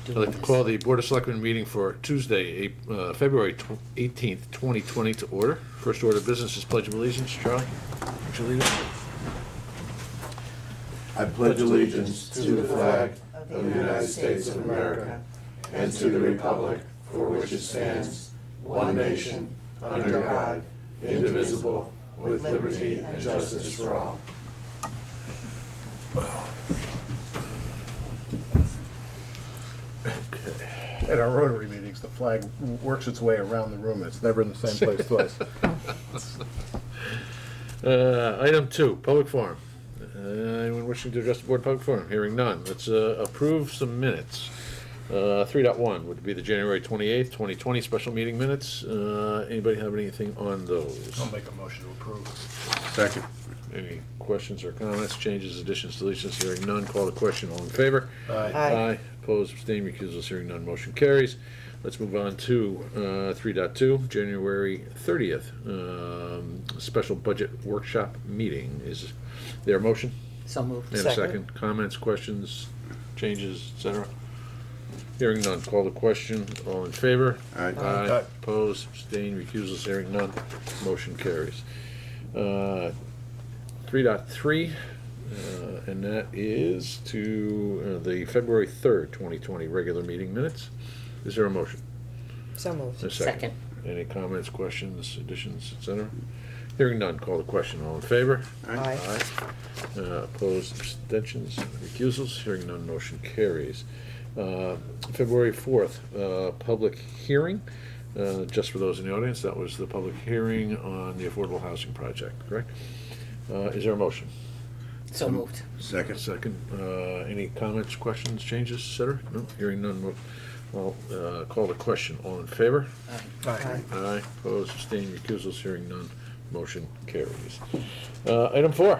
I'd like to call the Board of Selectmen meeting for Tuesday, February 18th, 2020 to order. First order of business is Pledge of Allegiance. Charlie, would you lead us? I pledge allegiance to the flag of the United States of America and to the republic for which it stands, one nation, under God, indivisible, with liberty and justice for all. At our Rotary meetings, the flag works its way around the room. It's never in the same place twice. Item 2, public forum. Anyone wishing to address the board public forum? Hearing none. Let's approve some minutes. 3.1 would be the January 28th, 2020 special meeting minutes. Anybody have anything on those? I'll make a motion to approve. Second. Any questions or comments, changes, additions, deletions? Hearing none, call the question. All in favor? Aye. Aye. Opposed, abstained, recusals, hearing none, motion carries. Let's move on to 3.2, January 30th, special budget workshop meeting. Is there a motion? So moved. And a second. Comments, questions, changes, etc.? Hearing none, call the question. All in favor? Aye. Aye. Opposed, abstained, recusals, hearing none, motion carries. 3.3, and that is to the February 3rd, 2020 regular meeting minutes. Is there a motion? So moved. A second. Any comments, questions, additions, etc.? Hearing none, call the question. All in favor? Aye. Opposed, abstentions, recusals, hearing none, motion carries. February 4th, public hearing. Just for those in the audience, that was the public hearing on the affordable housing project, correct? Is there a motion? So moved. Second. Second. Any comments, questions, changes, etc.? No? Hearing none, well, call the question. All in favor? Aye. Aye. Opposed, abstained, recusals, hearing none, motion carries. Item 4.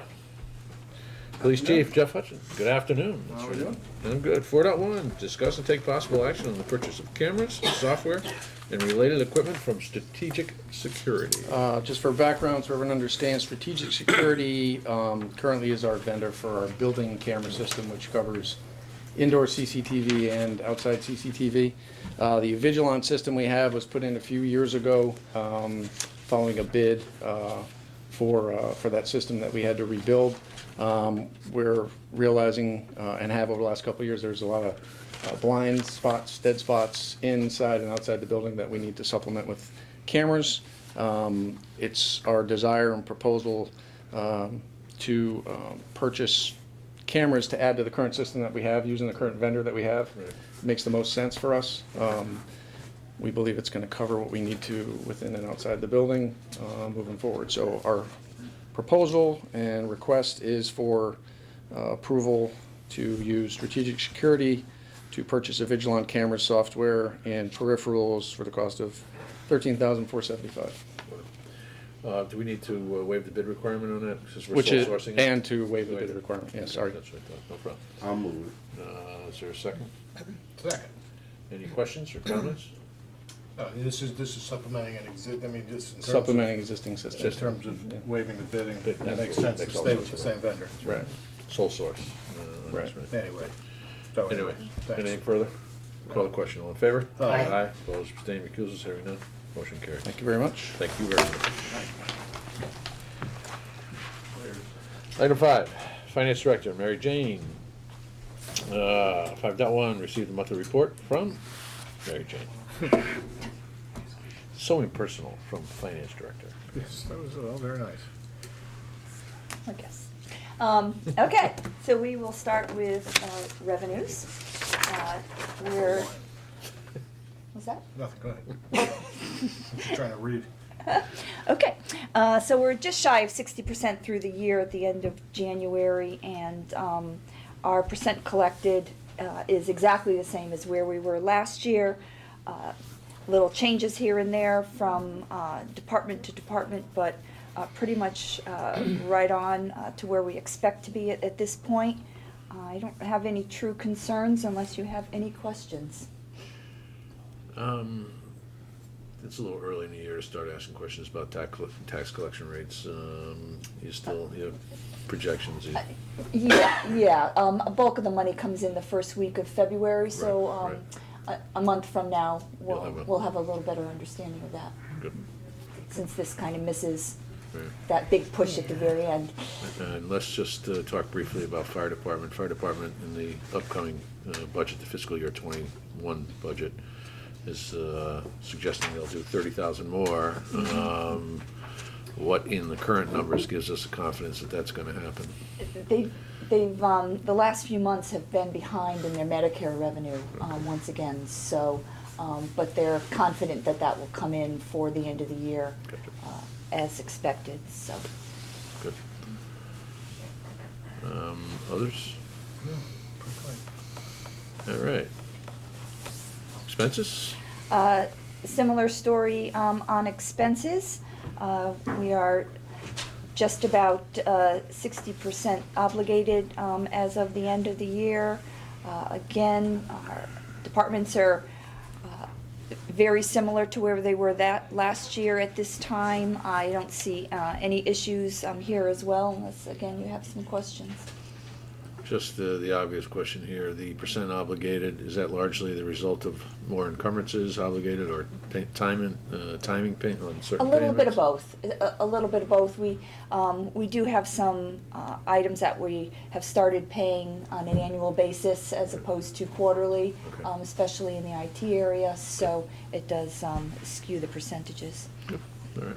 Police Chief Jeff Hutchins. Good afternoon. How are you doing? I'm good. 4.1, discuss and take possible action on the purchase of cameras, software, and related equipment from Strategic Security. Just for background, so everyone understands, Strategic Security currently is our vendor for our building camera system, which covers indoor CCTV and outside CCTV. The Vigilance system we have was put in a few years ago following a bid for that system that we had to rebuild. We're realizing, and have over the last couple of years, there's a lot of blind spots, dead spots inside and outside the building that we need to supplement with cameras. It's our desire and proposal to purchase cameras to add to the current system that we have, using the current vendor that we have. Right. Makes the most sense for us. We believe it's going to cover what we need to within and outside the building moving forward. So our proposal and request is for approval to use Strategic Security to purchase a Vigilance camera software and peripherals for the cost of $13,475. Do we need to waive the bid requirement on that, since we're Which sole is, sourcing it? and to waive the bid requirement, yes, sorry. That's right, no problem. I'll move Is there a second? Second. Any questions or comments? This is supplementing an just in terms Supplementing existing of, in systems. terms of waiving the bidding, Bid- it makes sense to makes stay all with the sense. same vendor. Right. Sole source. Right. That's Anyway. So Anyway, thanks. anything further? Call the question. All in favor? Aye. Aye. Opposed, abstained, recusals, hearing none, motion carries. Thank you very much. Thank you very much. Item 5, Finance Director, Mary Jane. 5.1, received a monthly report from Mary Jane. So impersonal from Finance Director. Yes, that was all very nice. I guess. Okay, so we will start with revenues. What's that? Nothing, go ahead. Just trying to read. Okay, so we're just shy of 60% through the year at the end of January, and our percent collected is exactly the same as where we were last year. Little changes here and there from department to department, but pretty much right on to where we expect to be at this point. I don't have any true concerns unless you have any questions. It's a little early in the year to start asking questions about tax collection rates. You have projections. Yeah, a bulk of the money comes in the first week of February, so Right. a month from now, You'll we'll have a little better understanding of that, Good. since this kind of misses Right. that big push at the very end. And let's just talk briefly about fire department. Fire department in the upcoming budget, the fiscal year '21 budget, is suggesting they'll do 30,000 more. What in the current numbers gives us the confidence that that's going to happen? They've the last few months have been behind in their Medicare revenue, once again, so, but they're confident that that will come in for the end of the year, Gotcha. as expected, so. Good. Others? All right. Expenses? Similar story on expenses. We are just about 60% obligated as of the end of the year. Again, our departments are very similar to where they were that last year at this time. I don't see any issues here as well, unless, again, you have some questions. Just the obvious question here, the percent obligated, is that largely the result of more encumbrances obligated or timing payment on A certain little bit payments? of both. A little bit of both. We do have some items that we have started paying on an annual basis as opposed to quarterly, Okay. especially in the IT area. So it does skew the percentages. Good. All right.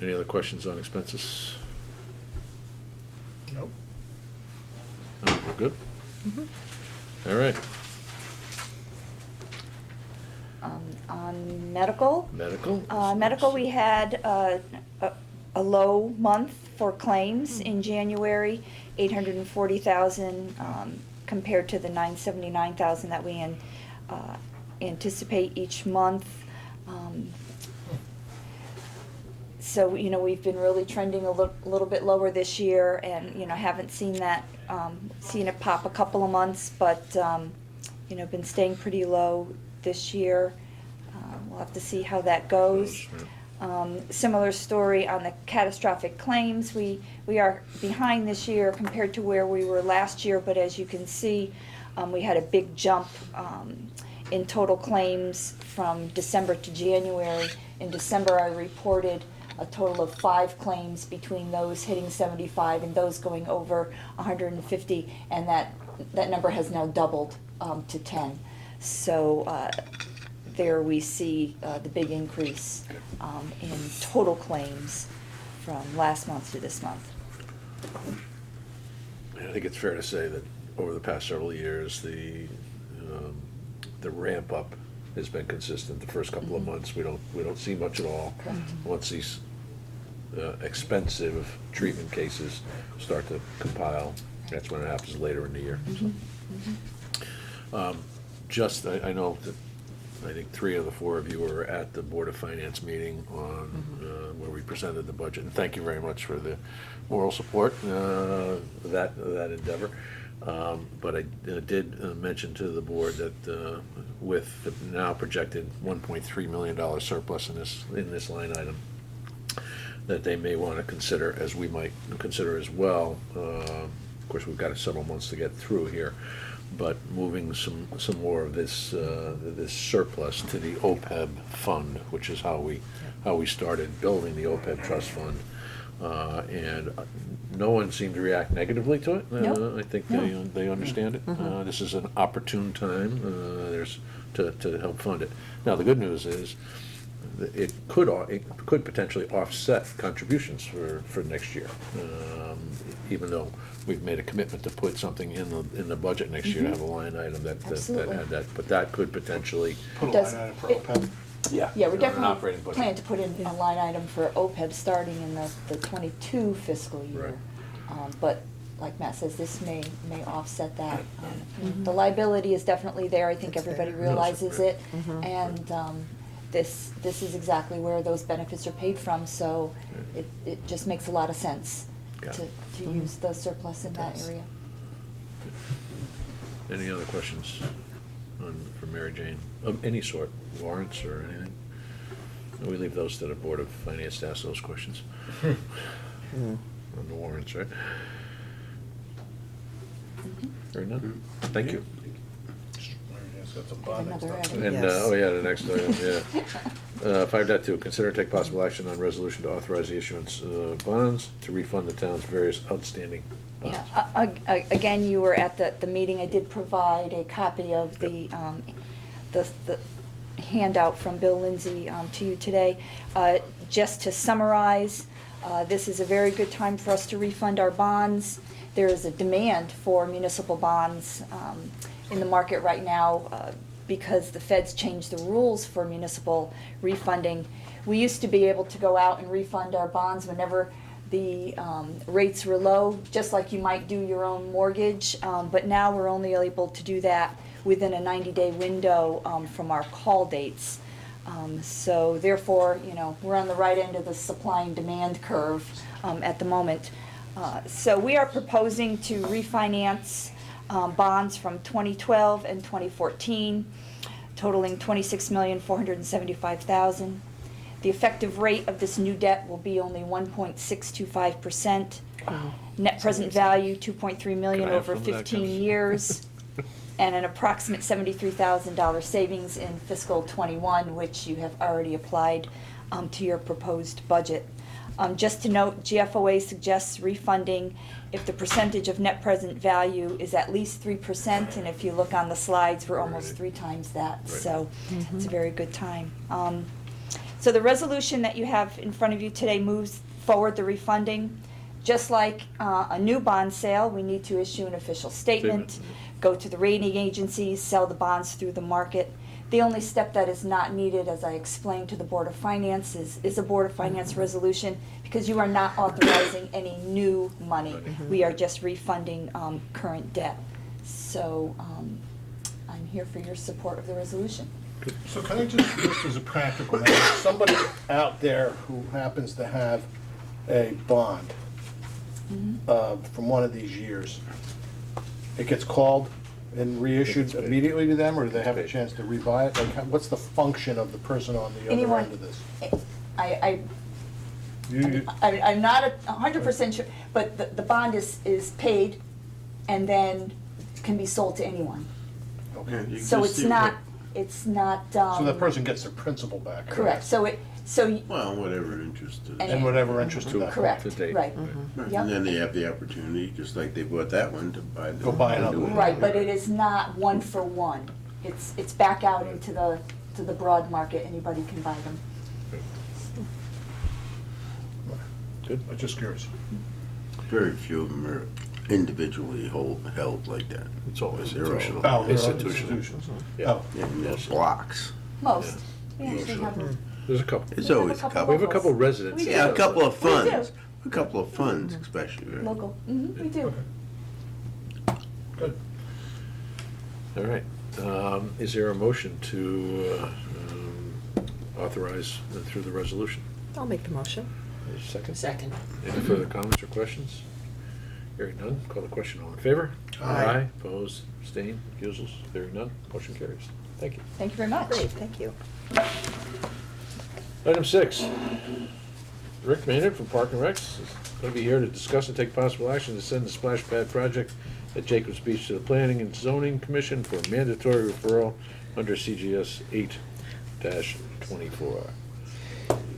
Any other questions on expenses? Nope. No, we're good? All right. On medical, Medical? medical, we had a low month for claims in January, 840,000 compared to the 979,000 that we anticipate each month. So, we've been really trending a little bit lower this year, and, haven't seen that, seen it pop a couple of months, but, been staying pretty low this year. We'll have to see how that goes. Similar story on the catastrophic claims. We are behind this year compared to where we were last year, but as you can see, we had a big jump in total claims from December to January. In December, I reported a total of 5 claims between those hitting 75 and those going over 150, and that number has now doubled to 10. So there we see the big increase in total claims from last month to this month. I think it's fair to say that over the past several years, the ramp up has been consistent. The first couple of months, we don't see much at all. Correct. Once these expensive treatment cases start to compile, that's when it happens later in the year. So. I know that I think 3 of the 4 of you were at the Board of Finance meeting on where we presented the budget, and thank you very much for the moral support that endeavor. But I did mention to the board that with the now projected $1.3 million surplus in this line item, that they may want to consider, as we might consider as well. Of course, we've got several months to get through here, but moving some more of this surplus to the OPEB fund, which is how we started building the OPEB trust fund. And no one seemed to react negatively to it. No. I think No. they understand it. This is an opportune time to help fund it. Now, the good news is that it could potentially offset contributions for next year, even though we've made a commitment to put something in the budget next year to have a line item that Absolutely. had that. But that could potentially. Put a Does- line item for it- OPEB. Yeah, we on an definitely operating budget. plan to put in a line item for OPEB starting in the 22 fiscal year. Right. But like Matt says, this may offset that. The liability is definitely there. I think It's everybody there. realizes it. Mhm. And this is exactly where those benefits are paid from, so it just makes a lot of sense Got to it. use the surplus in that Does. area. Any other questions for Mary Jane of any sort, warrants or anything? We leave those to the Board of Finance to ask those questions. On the warrants, right? Very none. Thank you. Yes, that's a bond next Another up. item. And, Yes. oh yeah, the next item, yeah. 5.2, consider and take possible action on resolution to authorize the issuance of bonds to refund the town's various outstanding bonds. Yeah, again, you were at the meeting, I did provide a copy of the handout from Bill Lindsay to you today. Just to summarize, this is a very good time for us to refund our bonds. There is a demand for municipal bonds in the market right now because the feds changed the rules for municipal refunding. We used to be able to go out and refund our bonds whenever the rates were low, just like you might do your own mortgage, but now we're only able to do that within a 90-day window from our call dates. So therefore, we're on the right end of the supply and demand curve at the moment. So we are proposing to refinance bonds from 2012 and 2014, totaling $26,475,000. The effective rate of this new debt will be only 1.625%. Net present value, $2.3 million Can I have over some of that, 15 Kevin? years, and an approximate $73,000 savings in fiscal '21, which you have already applied to your proposed budget. Just to note, GFOA suggests refunding if the percentage of net present value is at least 3%, and if you look on the slides, we're almost 3 times that. Right. So it's a very good time. So the resolution that you have in front of you today moves forward the refunding. Just like a new bond sale, we need to issue an official statement, go to the rating agencies, sell the bonds through the market. The only step that is not needed, as I explained to the Board of Finance, is a Board of Finance resolution, because you are not authorizing any new money. We are just refunding current debt. So I'm here for your support of the resolution. So can I just as a practical matter, somebody out there who happens to have a bond from one of these years, it gets called and reissued immediately to them, or do they have a chance to rebuy it? Like, what's the function of the person on the other Anyone- end of this? I'm not 100% sure, but the bond is paid and then can be sold to anyone. Okay. So it's not. So that person gets their principal back. Correct, Well, whatever interest it is. And whatever interest to that. correct, To date. right. Right, Yep. and then they have the opportunity, just like they bought that one, to buy the. Go buy another one. Right, but it is not one for one. It's back out into the broad market, anybody can buy them. Good. I'm just curious. Very few of them are individually held like that. It's all They're institutional. Oh, they're Institutional. institutions. Yeah. Oh. And there's blocks. Most. We Yeah. actually have, There's a couple. There's We have a always a couple couple. We have a couple residents. We do. Yeah, a couple of We do. funds. A couple of funds especially, right? local, we do. Good. All right. Is there a motion to authorize through the resolution? I'll make the motion. Is there a second? Second. Any further comments or questions? Hearing none, call the question. All in favor? Aye. Opposed, abstained, recusals? Hearing none, motion carries. Thank you. Thank you very much. Great, thank you. Item 6, Rick Maynard from Park and Rec is going to be here to discuss and take possible action to send the splash pad project at Jacobs Beach to the Planning and Zoning Commission for mandatory referral under CGS 8-24.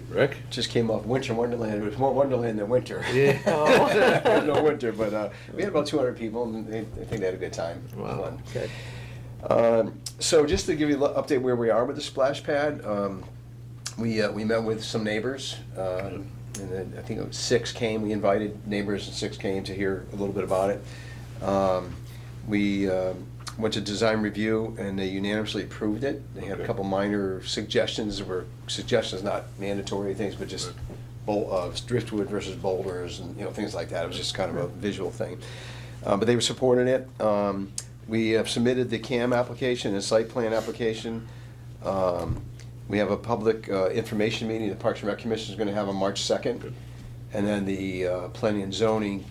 Rick? Just came off Winter Wonderland. It was more Wonderland than winter. Yeah. No winter, but we had about 200 people, and I think they had a good time. Wow. Fun. Good. So just to give you an update where we are with the splash pad, we met with some neighbors, and then I think it was 6 came. We invited neighbors, and 6 came to hear a little bit about it. We went to design review, and they unanimously approved it. They had a Okay. couple minor suggestions. There were suggestions, not mandatory things, but just driftwood versus boulders and things like that. It was just kind of a visual thing. But they were supporting it. We have submitted the CAM application and site plan application. We have a public information meeting the Parks and Rec Commission is going to have on March 2nd. Good. And then the planning and zoning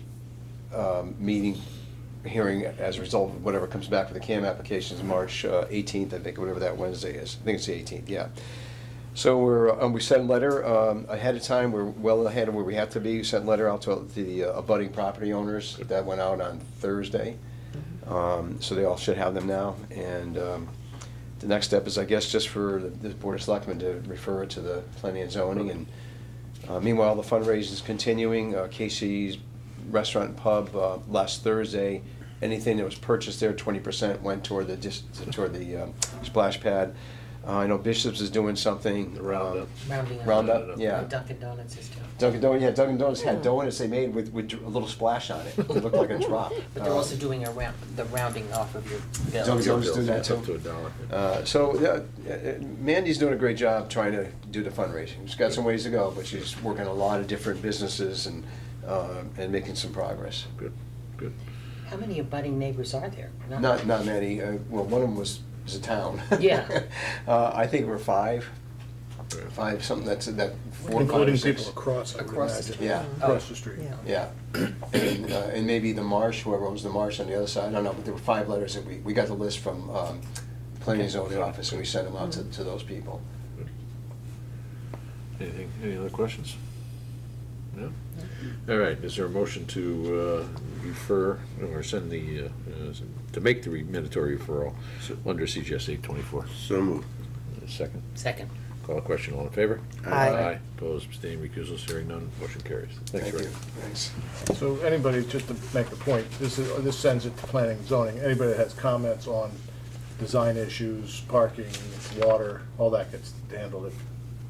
meeting, hearing as a result of whatever comes back for the CAM applications, March 18th, I think, whatever that Wednesday is. I think it's the 18th, yeah. So we sent a letter ahead of time. We're well ahead of where we have to be. We sent a letter out to the abutting property owners. That went out on Thursday. So they all should have them now. And the next step is, I guess, just for the Board of Selectmen to refer it to the Planning and Zoning. And meanwhile, the fundraising is continuing. Casey's Restaurant and Pub last Thursday, anything that was purchased there, 20% went toward the splash pad. I know Bishop's is doing something. Roundup. Roundup, yeah. Dunkin' Donuts is too. Dunkin' Donuts had donuts they made with a little splash on it. It looked like a drop. But they're also doing the rounding off of your bill. Dunkin' Donuts doing that Up too. to $1. So Mandy's doing a great job trying to do the fundraising. She's got some ways to go, but she's working a lot of different businesses and making some progress. Good, good. How many abutting neighbors are there? Not many. Well, one of them was a town. Yeah. I think we're five, something that 4 or 5 or Including 6. people across, I would Across the imagine. street. Yeah. Across the street. Yeah. Yeah, and maybe the Marsh, whoever owns the Marsh on the other side, I don't know, but there were 5 letters that we got the list from Planning and Zoning Office, and we sent them out to those people. Any other questions? No? All right, is there a motion to refer, or send to make the mandatory referral under CGS 824? So moved. Second. Second. Call a question, all in favor? Aye. Opposed, abstained, recusals, hearing none, motion carries. Thanks, Thank Rick. you. Thanks. So anybody, just to make the point, this sends it to planning and zoning. Anybody that has comments on design issues, parking, water, all that gets handled at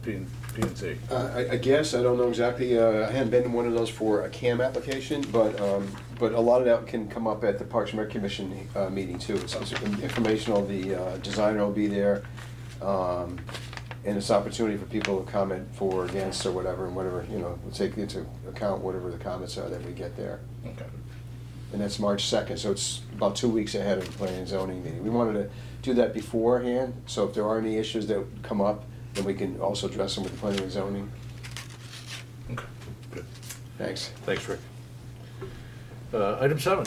P and Z. I guess, I don't know exactly, I haven't been to one of those for a CAM application, but a lot of that can come up at the Parks and Rec Commission meeting too. It's informational, the designer will be there, and it's opportunity for people to comment for or against or whatever, and whatever, we'll take into account whatever the comments are that we get there. Okay. And that's March 2nd, so it's about 2 weeks ahead of the planning and zoning meeting. We wanted to do that beforehand, so if there are any issues that come up, then we can also address them with the planning and zoning. Okay, good. Thanks. Thanks, Rick. Item 7,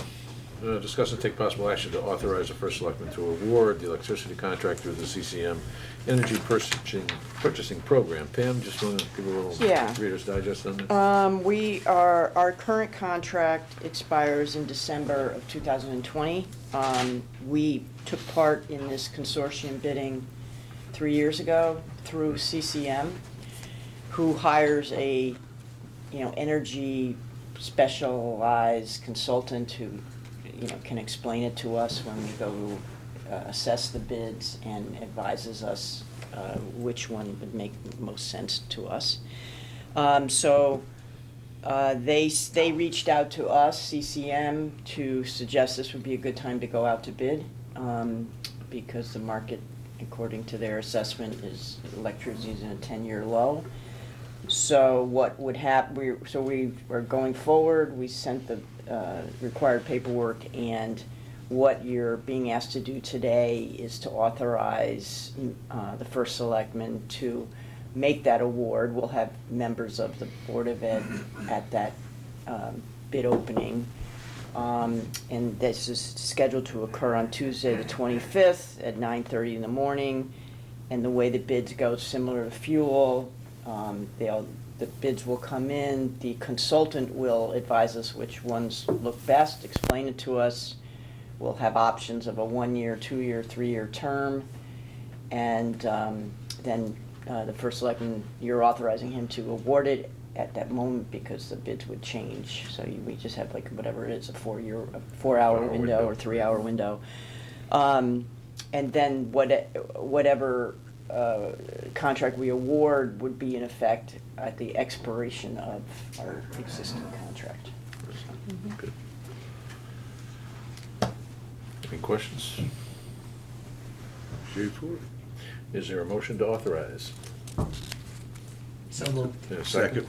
discuss and take possible action to authorize the first selectman to award the electricity contract through the CCM Energy Purchasing Program. Pam, just want to give a little Yeah. Reader's Digest on this? Our current contract expires in December of 2020. We took part in this consortium bidding 3 years ago through CCM, who hires a, energy specialized consultant who, can explain it to us when we go assess the bids and advises us which one would make most sense to us. They reached out to us, CCM, to suggest this would be a good time to go out to bid, because the market, according to their assessment, is electricity is in a 10-year low. So what would happen, we are going forward, we sent the required paperwork, and what you're being asked to do today is to authorize the first selectman to make that award. We'll have members of the Board of Ed at that bid opening. And this is scheduled to occur on Tuesday, the 25th at 9:30 in the morning. And the way the bids go, similar to fuel, the bids will come in, the consultant will advise us which ones look best, explain it to us. We'll have options of a 1-year, 2-year, 3-year term. And then the first selectman, you're authorizing him to award it at that moment because the bids would change. So we just have like whatever it is, a 4-hour window or 3-hour window. And then whatever contract we award would be in effect at the expiration of our existing contract. Good. Any questions? Straightforward. Is there a motion to authorize? So moved. And a second?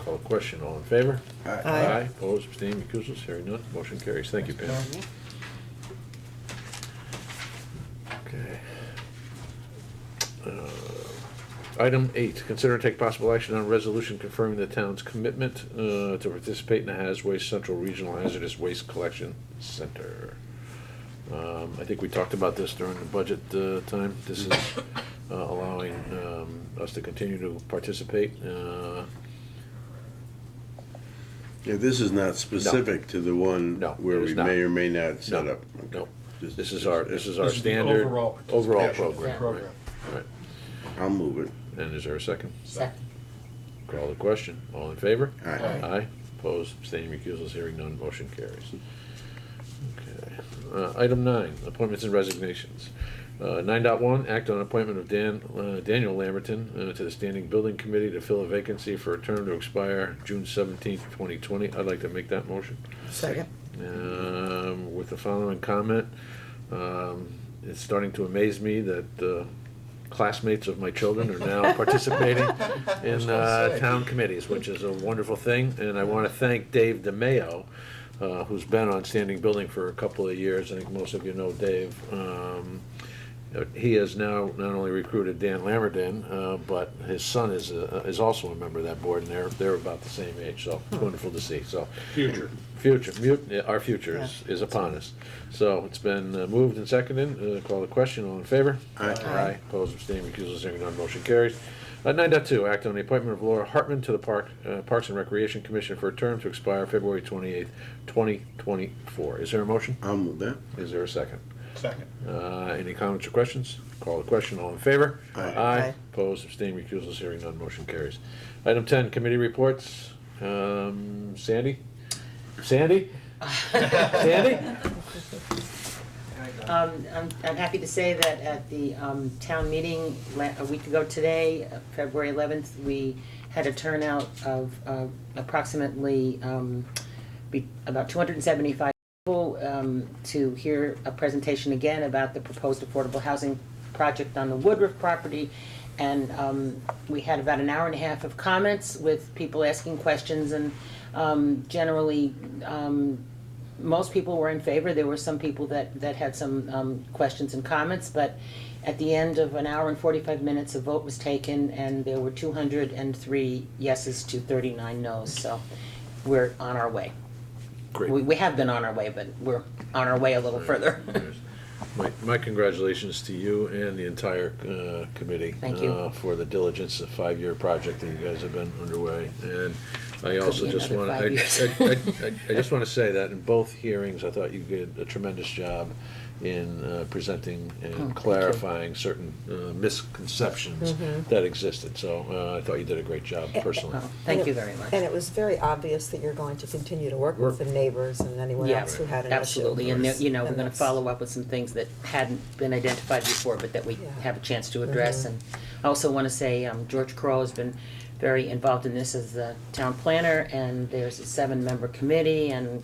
Call a question, all in favor? Aye. Opposed, abstained, recusals, hearing none, motion carries. Thank you, Pam. Okay. Item 8, consider and take possible action on a resolution confirming the town's commitment to participate in the Hazardous Waste Central Regional Hazardous Waste Collection Center. I think we talked about this during the budget time. This is allowing us to continue to participate. Yeah, this is not specific to the one No, where it is we not. may or may not set No, up. Okay. no. Just- This is our This is the standard overall overall participation program. Right. I'll move it. And is there a second? Second. Call the question. All in favor? Aye. Aye. Opposed, abstaining, recusals, hearing none, motion carries. Okay. Item 9, appointments and resignations. 9.1, act on appointment of Daniel Lamberton to the Standing Building Committee to fill a vacancy for a term to expire June 17th, 2020. I'd like to make that motion. Second. With the following comment, it's starting to amaze me that classmates of my children are now participating in town committees, which is a wonderful thing. And I want to thank Dave DeMayo, who's been on Standing Building for a couple of years. I think most of you know Dave. He has now not only recruited Dan Lamberton, but his son is also a member of that board, and they're about the same age. So it's wonderful to see. So our future is upon us. So it's been moved and seconded. Call the question. All in favor? Aye. Aye. Opposed, abstaining, recusals, hearing none, motion carries. 9.2, act on the appointment of Laura Hartman to the Parks and Recreation Commission for a term to expire February 28th, 2024. Is there a motion? I'll move that. Is there a second? Second. Any comments or questions? Call the question. All in favor? Aye. Aye. Opposed, abstaining, recusals, hearing none, motion carries. Item 10, committee reports. Sandy? Sandy? Sandy? I'm happy to say that at the town meeting a week ago today, February 11th, we had a turnout of approximately about 275 people to hear a presentation again about the proposed affordable housing project on the Woodruff property. And we had about an hour and a half of comments with people asking questions, and generally most people were in favor. There were some people that had some questions and comments, but at the end of an hour and 45 minutes, a vote was taken, and there were 203 yeses to 39 noes. So we're on our way. Great. We have been on our way, but we're on our way a little further. My congratulations to you and the entire committee. Thank you. For the diligence, the 5-year project that you guys have been underway. And I also be just another want 5 years. I just want to say that in both hearings, I thought you did a tremendous job in presenting thank and you. clarifying certain misconceptions that existed. So I thought you did a great job personally. Oh, thank you very much. And it was very obvious that you're going to continue to work with the neighbors and anyone Yeah, else who had an issue. absolutely, and there- we're And gonna that's- follow up with some things that hadn't been identified before, but that we Yeah. have a chance to address. And I also wanna say, George Crow has been very involved in this as the town planner, and there's a 7-member committee, and,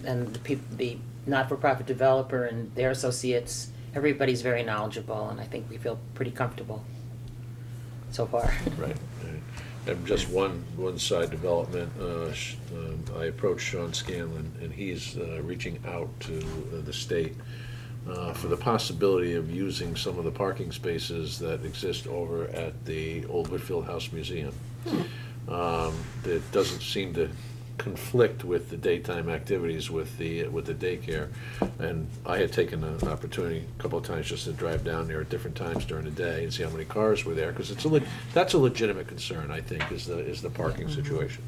and the not-for-profit developer and their associates, everybody's very knowledgeable, and I think we feel pretty comfortable so far. Right. And just one side development, I approached Sean Scanlon, and he's reaching out to the state for the possibility of using some of the parking spaces that exist over at the Old Whitfield House Museum. That doesn't seem to conflict with the daytime activities with the daycare. And I had taken an opportunity a couple of times just to drive down there at different times during the day and see how many cars were there, because that's a legitimate concern, I think, is the parking situation.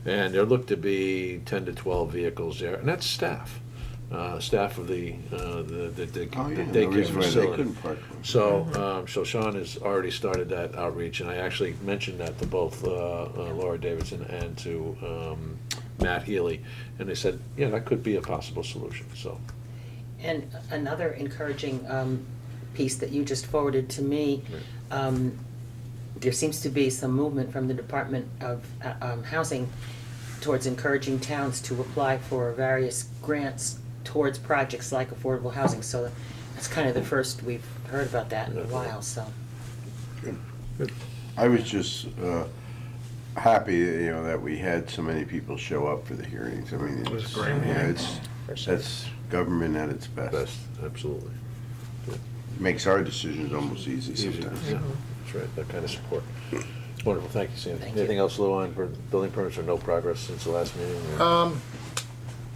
And there looked to be 10 to 12 vehicles there, and that's staff. Staff of the daycare reason why they facility. couldn't park. So Sean has already started that outreach, and I actually mentioned that to both Laura Davidson and to Matt Healy, and they said, yeah, that could be a possible solution, so. And another encouraging piece that you just forwarded to me, there seems to be some movement from the Department of Housing towards encouraging towns to apply for various grants towards projects like affordable housing. So that's kind of the first we've heard about that in a while, so. I was just happy, that we had so many people show up for the hearings. I mean, it's great. Yeah, that's government at its best. Best, absolutely. Makes our decisions almost easy sometimes. Yeah, that's right, that kind of support. Wonderful, thank you, Sandy. Thank you. Anything else, Lou, on building permits, or no progress since the last meeting? or-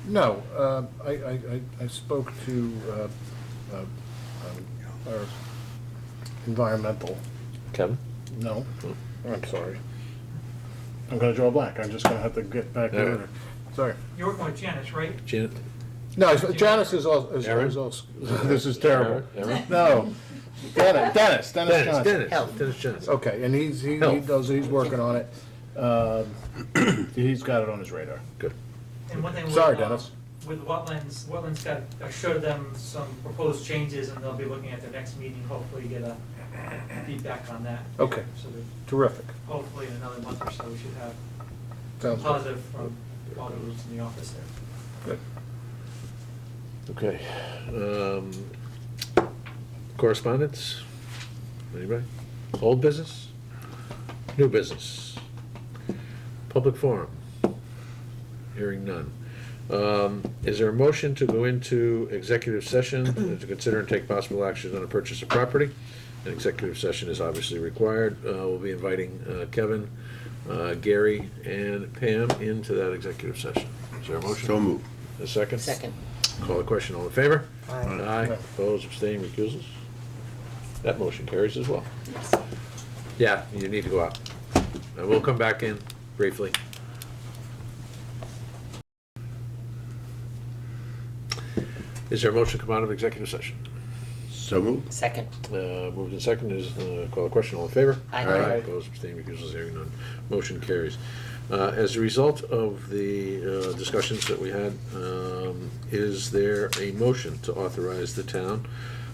No, I spoke to our environmental, Kevin? no, I'm sorry. I'm gonna draw a blank, I'm just gonna have to get back to All right. it. Sorry. You're working with Janice, right? Janet? No, Janice is also, Aaron? this is terrible. Aaron? No, Dennis Dennis, Johnson. Dennis Johnson. Okay, and he Health. does, he's working on it. He's got it on his radar. Good. And one thing with, Sorry, Dennis. With wetlands got, I showed them some proposed changes, and they'll be looking at their next meeting, hopefully get a feedback on that. Okay. So that Terrific. hopefully in another month or so, we should have Sounds good. positive from all the groups in the office there. Good. Okay. Correspondence? Anybody? Old business? New business? Public forum? Hearing none. Is there a motion to go into executive session to consider and take possible action on a purchase of property? An executive session is obviously required. We'll be inviting Kevin, Gary, and Pam into that executive session. Is there a motion? So moved. A second? Second. Call the question. All in favor? Aye. Aye. Opposed, abstaining, recusals? That motion carries as well. Yeah, you need to go out. We'll come back in briefly. Is there a motion to come out of executive session? So moved. Second. Moved and seconded, is, call the question, all in favor? Aye. Opposed, abstaining, recusals, hearing none, motion carries. As a result of the discussions that we had, is there a motion to authorize the town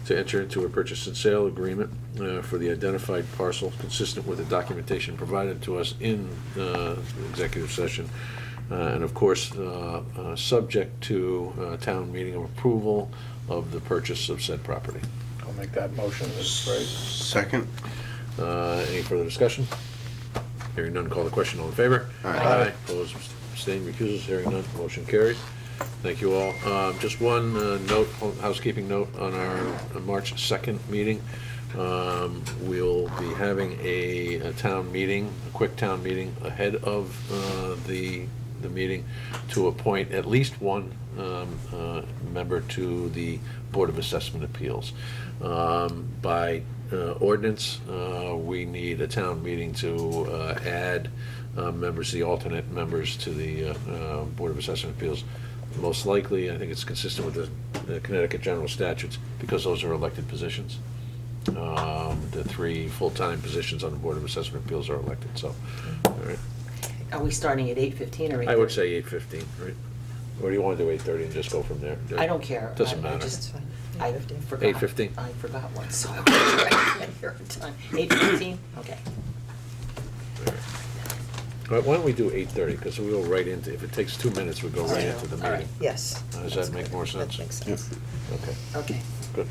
to enter into a purchase and sale agreement for the identified parcel consistent with the documentation provided to us in executive session? And of course, subject to town meeting approval of the purchase of said property. I'll make that motion, Mrs. Fraser. Second. Any further discussion? Hearing none, call the question, all in favor? Aye. Opposed, abstained, recusals, hearing none, motion carries. Thank you all. Just one note, housekeeping note on our March 2nd meeting. We'll be having a town meeting, a quick town meeting ahead of the meeting to appoint at least one member to the Board of Assessment Appeals. By ordinance, we need a town meeting to add members, the alternate members to the Board of Assessment Appeals. Most likely, I think it's consistent with the Connecticut general statutes, because those are elected positions. The 3 full-time positions on the Board of Assessment Appeals are elected, so, all right. Are we starting at 8:15 or 8:30? I would say 8:15, right? Or do you want to do 8:30 and just go from there? I don't care. Doesn't I matter. just- That's fine. I 8:15. forgot. 8:15? I forgot one, so I was trying to get here in time. 8:15? Okay. All right, why don't we do 8:30, because we'll go right into, if it takes 2 minutes, we go right into the All right. meeting. Yes. Does that make more sense? That makes sense. Okay, Okay. good.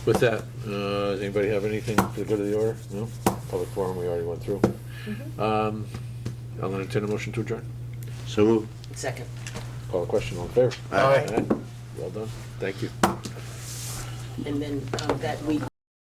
With that, does anybody have anything for the good of the order? No? Public forum, we already went through. I'll entertain a motion to adjourn. So moved. Second. Call the question, all in favor? Aye. Well done, thank you. And then that week.